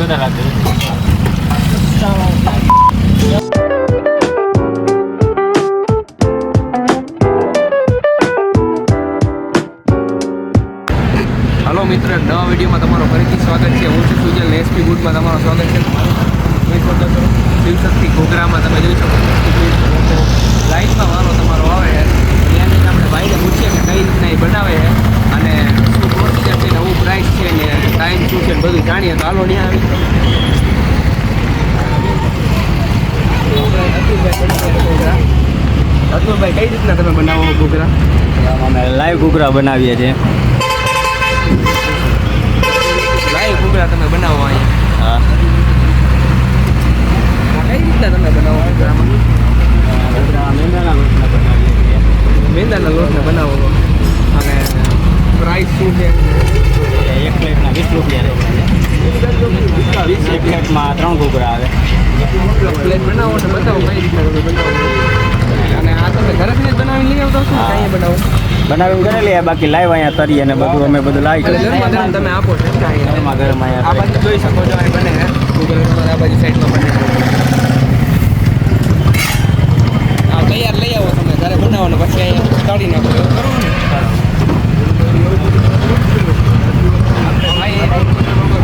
જોરદાર લાગે. હલો મિત્રો, એક નવા વિડીયોમાં તમારું ફરીથી સ્વાગત છે. હું છું સુજલ ને એસપી ગુડમાં તમારું સ્વાગત છે. શિવશક્તિ ઘોઘરામાં તમે જોઈ શકો છો લાઈટમાં વારો તમારો આવે છે. ત્યાં જઈને આપણે ભાઈને પૂછીએ કે કઈ રીતના એ બનાવે છે અને શું પ્રોસિજર છે, નવું પ્રાઇસ છે ને ટાઈમ શું છે બધું જાણીએ. તો હાલો ત્યાં આવી અતુલભાઈ, કઈ રીતના તમે બનાવો ઘોઘરા? અમે લાઈવ ઘૂઘરા બનાવીએ છીએ. લાઈવ ઘોઘરા તમે બનાવો અહીંયા? હા. કઈ રીતના તમે બનાવો ઘોઘરામાં? મેંદાના લોટના બનાવીએ છીએ. મેંદાના લોટને બનાવો અને પ્રાઇસ શું છે? એક પ્લેટના 20 રૂપિયા રહે છે. એક પ્લેટમાં 3 ઘૂઘરા આવે. પ્લેટ બનાવો ને બતાવો કઈ રીતના તમે બનાવો. અને આ તમે ઘરેથી જ બનાવીને લઈ આવતા છો? અહીંયા બનાવો બનાવીને ઘરે લઈએ, બાકી લાઈવ અહીંયા તરીએ અને બધું અમે બધું લાવી એટલે ગરમા ગરમ તમે આપો છો? ગરમા ગરમ આ અહીંયા બાજુ જોઈ શકો છો અહીં બને છે ઘોઘરા, તમારે આ બાજુ સાઈડમાં બને છે. આ તૈયાર લઈ આવો તમે ઘરે બનાવો ને પછી અહીંયા કાઢી નાખો એવું કરો ને. આપણે ભાઈ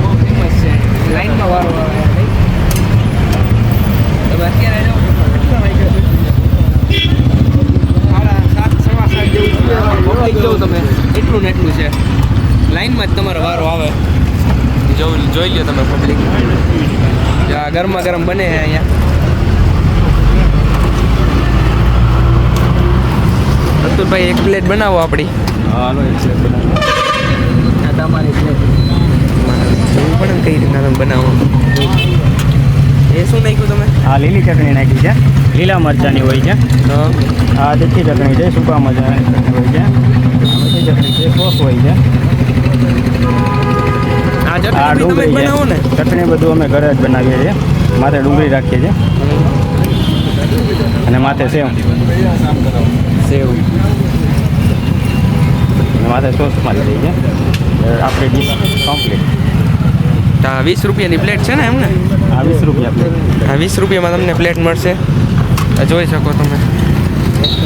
બહુ ફેમસ છે, લાઈનમાં વારો આવે. તમે અત્યારે જાઓ પબ્લિક જોઉં તમે એટલું ને એટલું છે, લાઈનમાં જ તમારો વારો આવે. જોઈ લો તમે પબ્લિક ગરમા ગરમ બને છે અહીંયા. અતુલભાઈ એક પ્લેટ બનાવો આપણી. હાલો એક પ્લેટ બનાવો. આ તમારી પ્લેટ જોવું પડે ને કઈ રીતના તમે બનાવો. એ શું નાખ્યું તમે? આ લીલી ચટણી નાખી છે, લીલા મરચાંની હોય છે. આ તીખી ચટણી છે, સૂકા મરચાંની ચટણી હોય છે. મીઠી ચટણી છે, સોસ હોય છે. આ આ ચટણી ડુંગળી છે. બનાવો ને? ચટણી બધું અમે ઘરે જ બનાવીએ છીએ. માથે ડુંગળી રાખીએ છીએ અને માથે સેવ સેવ અને માથે સોસ મારી દઈએ છીએ. આપણી ડીશ કમ્પ્લીટ. આ 20 રૂપિયાની પ્લેટ છે ને એમ ને? આ 20 રૂપિયા પ્લેટ. આ 20 રૂપિયામાં તમને પ્લેટ મળશે. આ જોઈ શકો તમે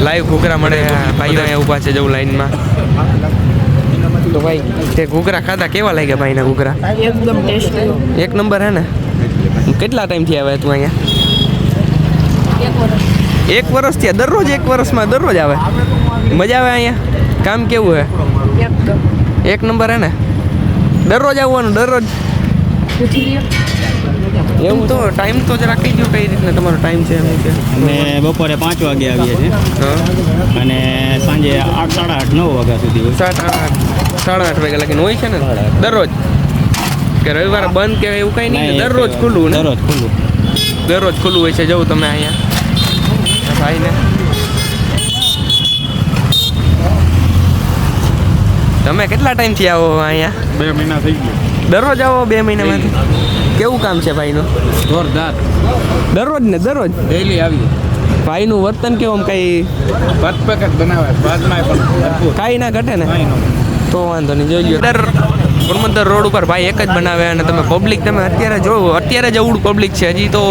લાઈવ ઘૂઘરા મળે. ભાઈઓ અહીંયા ઊભા છે જવું લાઈનમાં. તો ભાઈ તે ઘૂઘરા ખાધા કેવા લાગ્યા ભાઈના ઘૂઘરા? એકદમ ટેસ્ટી. એક નંબર હે ને? કેટલા ટાઈમથી આવે તું અહીંયા? 1 વર્ષ. 1 વર્ષ થયા? દરરોજ 1 વર્ષમાં દરરોજ આવે? મજા આવે અહીંયા? કામ કેવું હે? એકદમ. એક નંબર હે ને? દરરોજ આવવાનું? દરરોજ પૂછી લ્યો. એવું તો ટાઈમ તો જ રાખી દો કઈ રીતના તમારો ટાઈમ છે એમ છે? અમે બપોરે 5 વાગે આવીએ છીએ હા, અને સાંજે 8, 8:30, 9 વાગ્યા સુધી હોય. 7, 8, 8:30 વાગ્યા લગીને હોય છે ને દરરોજ? કે રવિવારે બંધ કે એવું કઈ નહીં? દરરોજ ખુલ્લું ને? દરરોજ ખુલ્લું. દરરોજ ખુલ્લું હોય છે. જવું તમે અહીંયા ભાઈને. તમે કેટલા ટાઈમથી આવો અહીંયા? 2 મહિના થઈ ગયા. દરરોજ આવો? 2 મહિનામાંથી? કેવું કામ છે ભાઈનું? જોરદાર. દરરોજ ને દરરોજ ડેલી આવીએ. ભાઈનું વર્તન કેવું? આમ કઈ પરફેક્ટ બનાવે. બાદમાં પણ ભરપૂર. કાંઈ ના ઘટે ને? કાંઈ ન. તો વાંધો નહીં. જોઈ લો પોરબંદર રોડ ઉપર ભાઈ એક જ બનાવે. અને તમે પબ્લિક તમે અત્યારે જોવો, અત્યારે જ અવડું પબ્લિક છે. હજી તો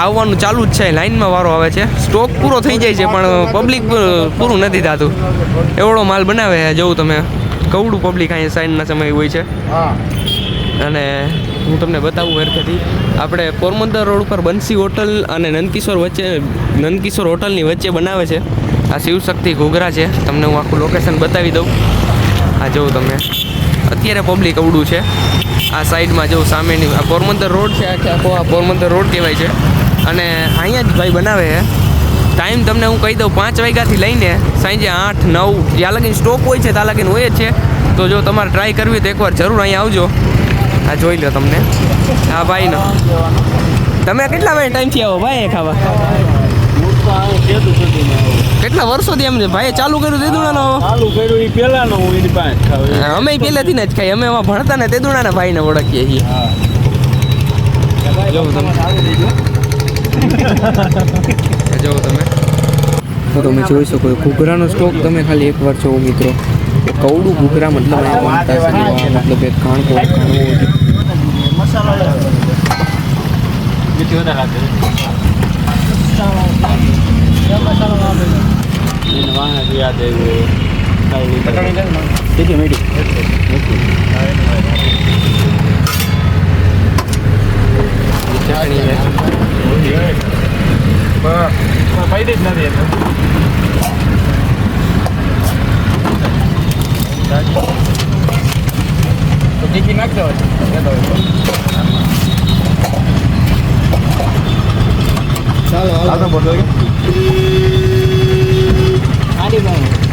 આવવાનું ચાલુ જ છે. લાઈનમાં વારો આવે છે. સ્ટોક પૂરો થઈ જાય છે પણ પબ્લિક પૂરું નથી થતું. એવડો માલ બનાવે છે. જોવું તમે કવડું પબ્લિક અહીંયા સાઈડના સમય હોય છે. અને હું તમને બતાવું હરખેથી આપણે પોરબંદર રોડ ઉપર બંસી હોટલ અને નંદકિશોર હોટલની વચ્ચે બનાવે છે. આ શિવશક્તિ ઘોઘરા છે. તમને હું આખું લોકેશન બતાવી દઉં. આ જોઉં તમે અત્યારે પબ્લિક અવડું છે. આ સાઈડમાં જવું સામેની આ પોરબંદર રોડ છે. આખો આ પોરબંદર રોડ કહેવાય છે. અને અહીંયા જ ભાઈ બનાવે છે. ટાઈમ તમને હું કહી દઉં, 5 વાગ્યાથી લઈને સાંજે 8, 9 જ્યાં લગીને સ્ટોક હોય છે ત્યાં લગીને હોય જ છે. તો જો તમારે ટ્રાય કરવી તો એકવાર જરૂર અહીંયા આવજો. આ જોઈ લો તમને આ ભાઈનો. તમે કેટલા ટાઈમથી આવો ભાઈ ખાવા? કેટલા વર્ષોથી એમ ભાઈ ચાલુ કર્યું તેદુણાનો? ચાલુ કર્યું એ પહેલાનો હું એની પાસે ખાવ. અમે પહેલેથી જ ખાઈ. અમે એમાં ભણતા ને તેદુણાના ભાઈને ઓળખીએ છીએ. જોવું તમે જોવો તમે તો તમે જોઈ શકો ઘૂઘરાનો સ્ટોક તમે ખાલી એકવાર જોવો મિત્રો. કવડું ઘૂઘરા મતલબ અહીંયા બનતા છે. મતલબ એક કાણકો મીઠી વધારે લાગે એને વાંગા યાદ આવ્યું મીઠી મીઠી ફાયદે જ નથી તો ટીકી નાખી દો ચાલો બોલો આડી ભાઈ